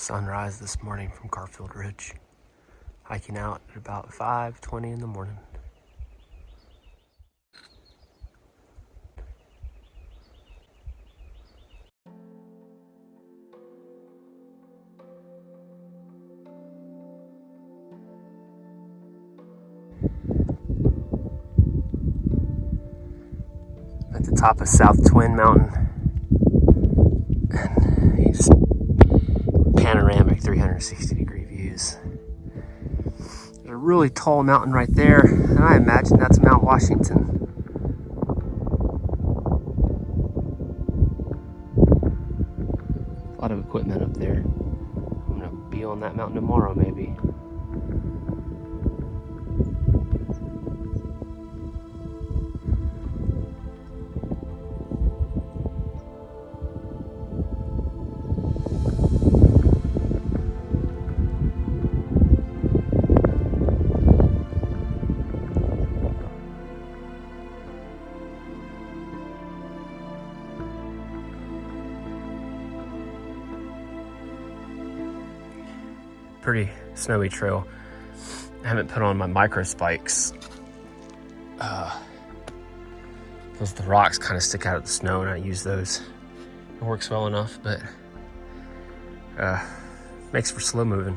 Sunrise this morning from Garfield Ridge. Hiking out at about 5:20 in the morning. At the top of South Twin Mountain, and these panoramic 360-degree views. There's a really tall mountain right there, and I imagine that's Mount Washington. A lot of equipment up there. I'm gonna be on that mountain tomorrow, maybe. Pretty snowy trail. I haven't put on my micro spikes because the rocks kind of stick out of the snow, and I use those. It works well enough, but makes for slow moving.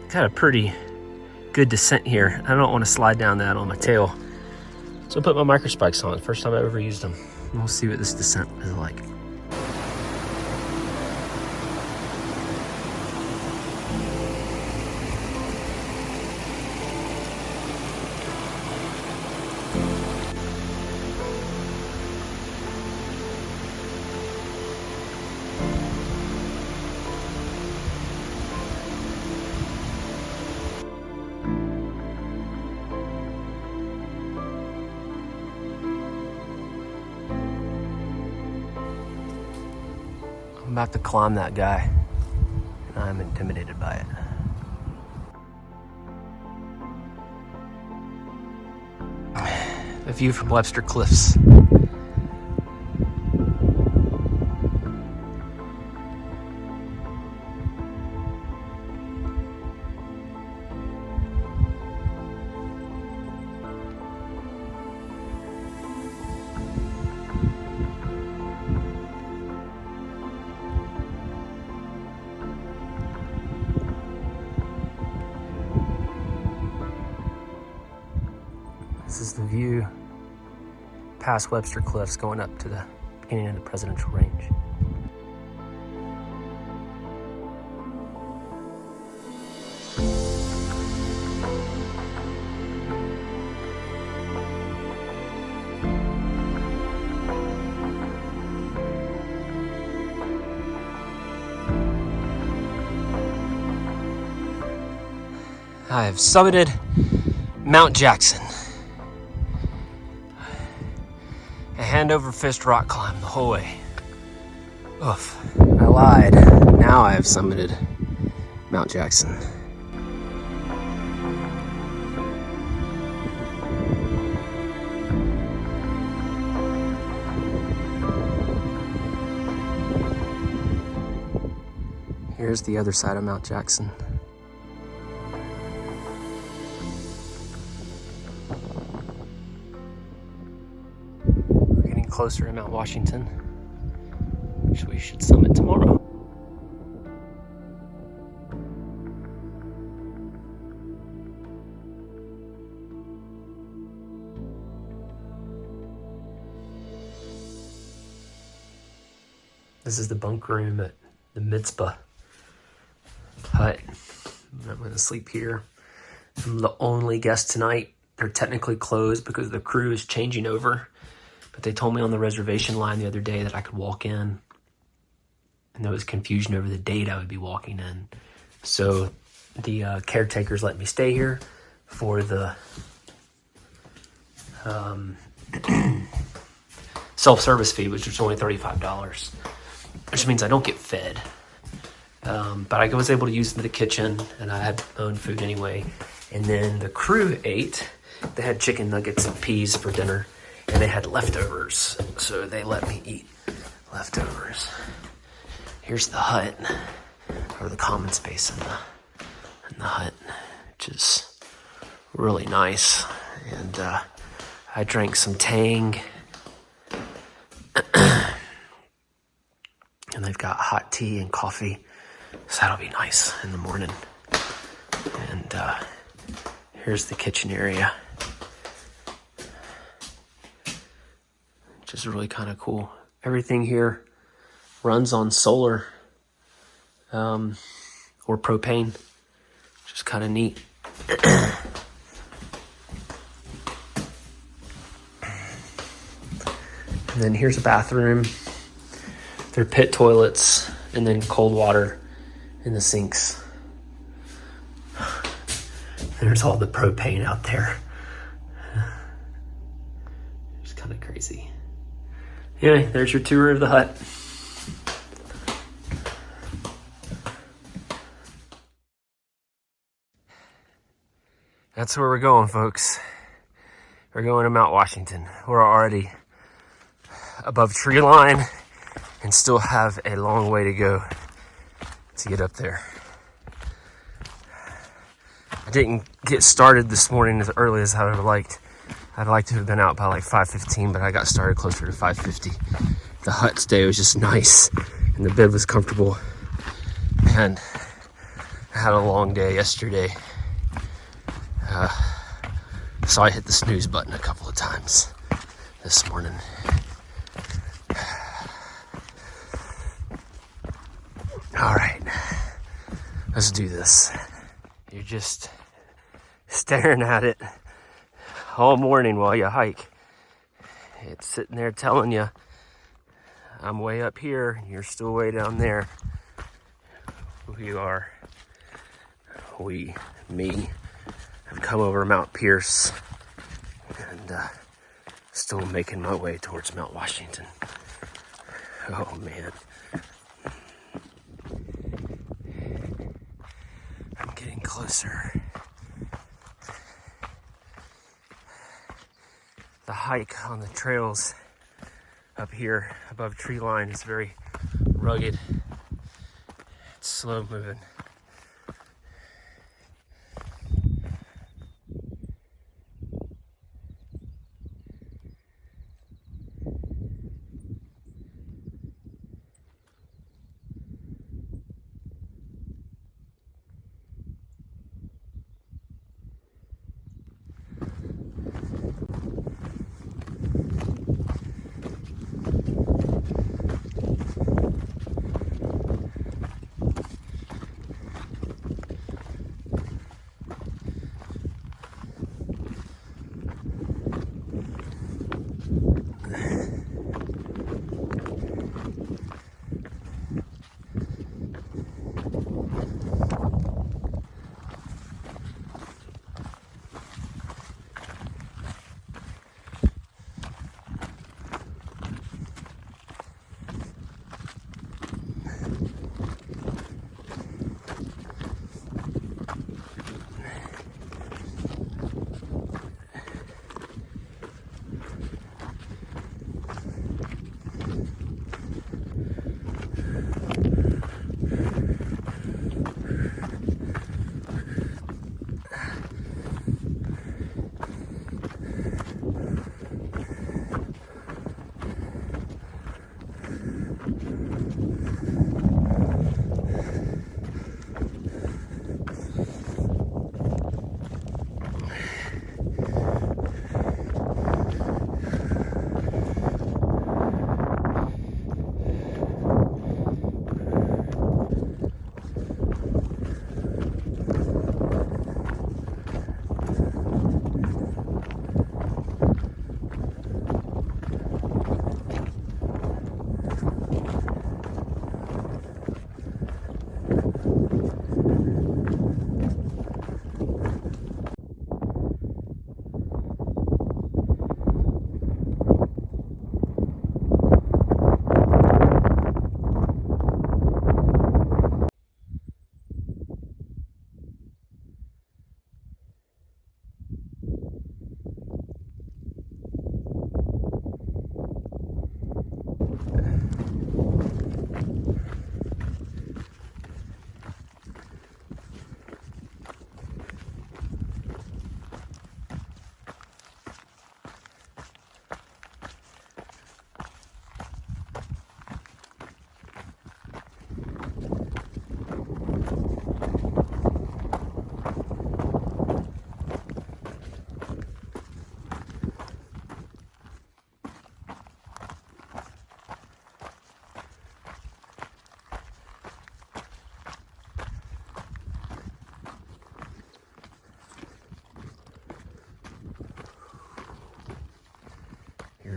Got a pretty good descent here. I don't want to slide down that on my tail. So I put my micro spikes on. First time I've ever used them. We'll see what this descent is like. I'm about to climb that guy, and I'm intimidated by it. The view from Webster Cliffs. This is the view past Webster Cliffs going up to the beginning of the Presidential Range. I have summited Mount Jackson. A hand-over-fist rock climb the whole way. Oof, I lied. Now I have summited Mount Jackson. Here's the other side of Mount Jackson. Closer to Mount Washington, which we should summit tomorrow. This is the bunk room at the Mitzpah hut. I'm going to sleep here. I'm the only guest tonight. They're technically closed because the crew is changing over. But they told me on the reservation line the other day that I could walk in. And there was confusion over the date I would be walking in. So the caretakers let me stay here for the self-service fee, which was only $35. which means I don't get fed. But I was able to use the kitchen, and I had my own food anyway. And then the crew ate. They had chicken nuggets and peas for dinner, and they had leftovers, so they let me eat leftovers. Here's the hut, or the common space in the hut, which is really nice. And I drank some Tang, and they've got hot tea and coffee, so that'll be nice in the morning. And here's the kitchen area, which is really kind of cool. Everything here runs on solar or propane, which is kind of neat. And then here's a bathroom. They're pit toilets, and then cold water in the sinks. There's all the propane out there. It's kind of crazy. Anyway, there's your tour of the hut. That's where we're going, folks. We're going to Mount Washington. We're already above tree line and still have a long way to go to get up there. I didn't get started this morning as early as I would have liked. I'd like to have been out by like 5:15, but I got started closer to 5:50. The hut today was just nice, and the bed was comfortable. And I had a long day yesterday, so I hit the snooze button a couple of times this morning. All right, let's do this. You're just staring at it all morning while you hike. It's sitting there telling you, I'm way up here, and you're still way down there. Me, have come over Mount Pierce, and still making my way towards Mount Washington. Oh man. I'm getting closer. The hike on the trails up here above tree line is very rugged. It's slow moving.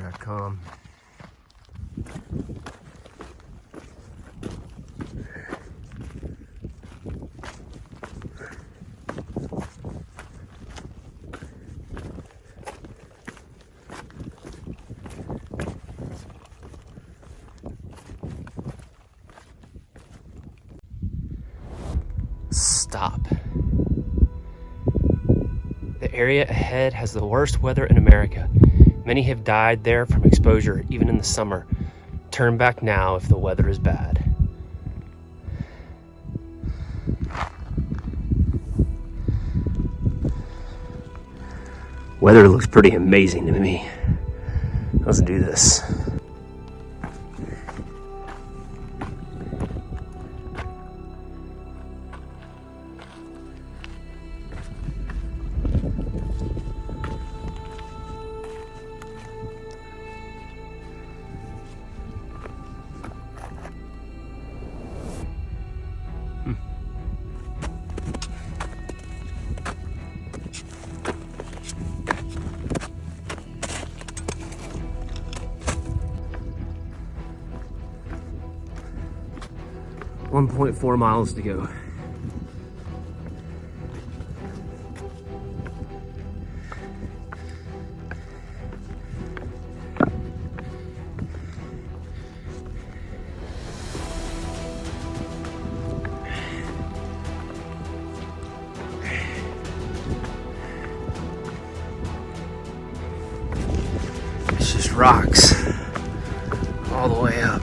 Weather.com. Stop. The area ahead has the worst weather in America. Many have died there from exposure, even in the summer. Turn back now if the weather is bad. Weather looks pretty amazing to me. Let's do this. .4 miles to go. It's just rocks all the way up.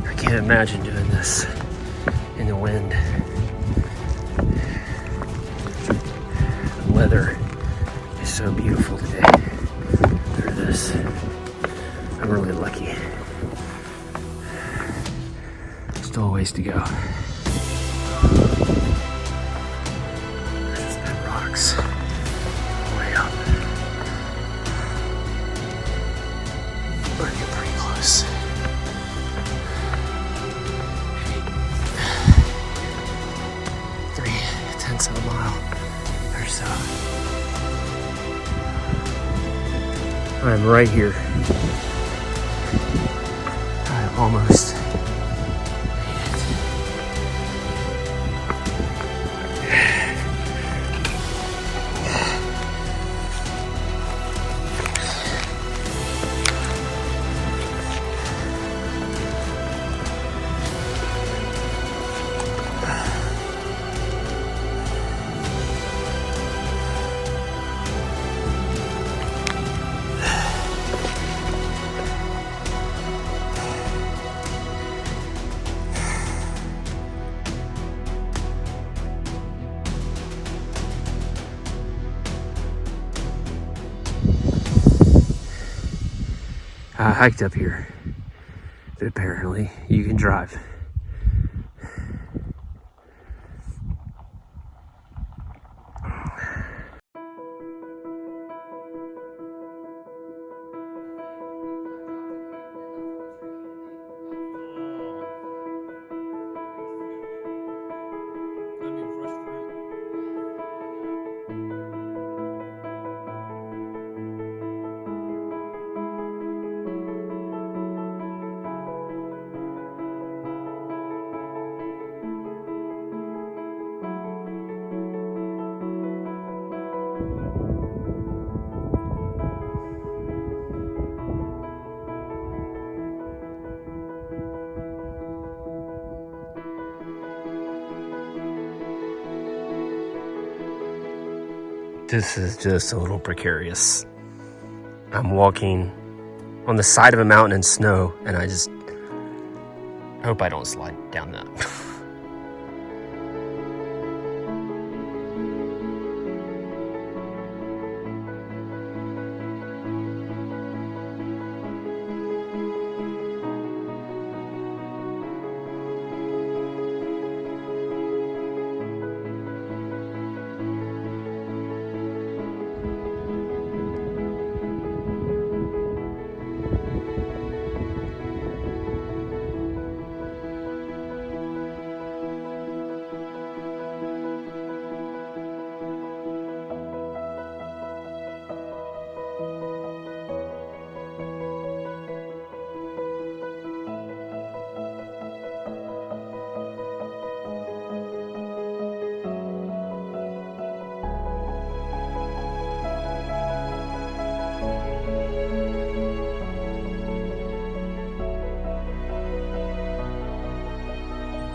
I can't imagine doing this in the wind. The weather is so beautiful today. Look at this. I'm really lucky. Still a ways to go. There's big rocks way up. We're getting pretty close. 3/10 of a mile or so. I'm right here. I almost made it. I hiked up here, but apparently you can drive. This is just a little precarious. I'm walking on the side of a mountain in snow, and I just hope I don't slide down that.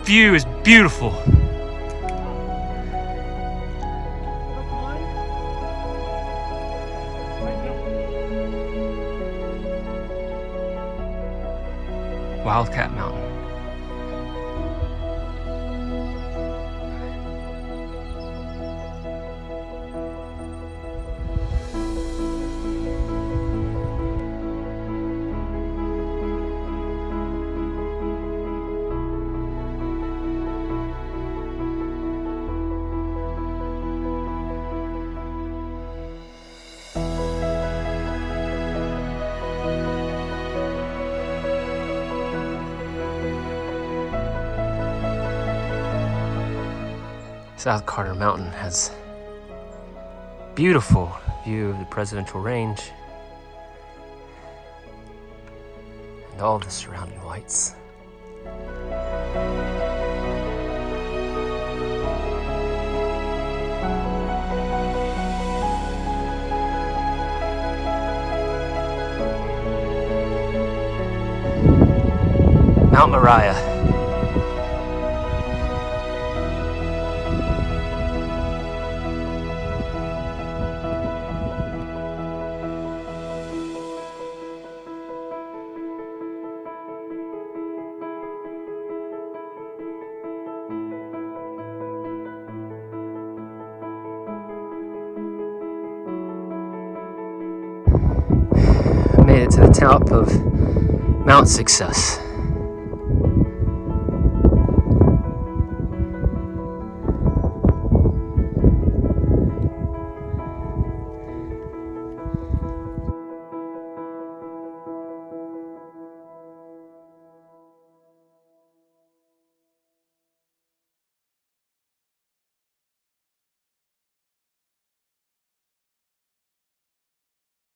view is beautiful. Wildcat Mountain. South Carter Mountain has beautiful view of the Presidential Range and all the surrounding lights. Mount Moriah. Made it to the top of Mount Success.